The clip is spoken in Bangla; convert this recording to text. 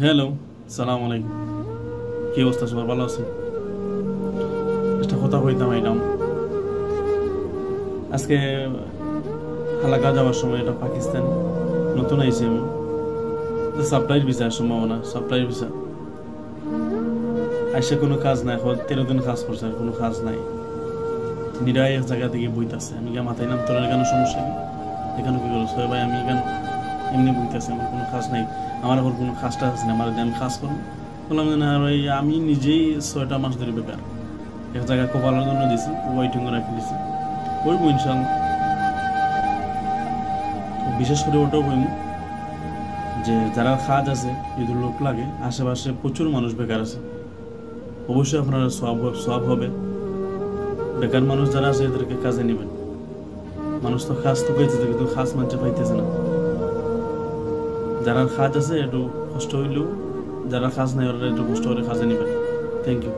হ্যালো, সালাম আলাইকুম। কি অবস্থা, সবার ভালো আছে? একটা কথা কইতাম আইলাম আজকে হালাকা যাওয়ার সময়। এটা পাকিস্তান নতুন আইছি আমি। সাপ্লাইয়ের ভিসার সম্ভাবনা, সাপ্লাইয়ের ভিসা আইসে কোনো কাজ নাই। এখন 13 দিন কাজ করছে আর কোনো কাজ নাই। নিরাই এক জায়গা থেকে বইতাছে। আমি গিয়ে মাথায় নাম তোর এখানে সমস্যা কি, এখানে কি করো সবাই? ভাই আমি এখানে এমনি বইতেছে, আমার কোনো কাজ নাই। আমার এখন কোনো কাজটা আছে না, আমার আমি কাজ করবো। বললাম যে না ভাই, আমি নিজেই 6টা মাস ধরে বেকার। এক জায়গায় কপালের জন্য দিছি, ওয়াইটিংও রাখি দিছি। করবো ইনশাল্লাহ। তো বিশেষ করে ওটাও কইম যে যারা কাজ আছে, যদি লোক লাগে, আশেপাশে প্রচুর মানুষ বেকার আছে। অবশ্যই আপনারা সব হবে। বেকার মানুষ যারা আছে এদেরকে কাজে নেবেন। মানুষ তো কাজ তো পাইতেছে, কিন্তু কাজ মানুষ পাইতেছে না। যারা কাজ আছে একটু কষ্ট হইলেও, যারা কাজ নাই ওরা একটু কষ্ট করে কাজে নেবেন। Thank you.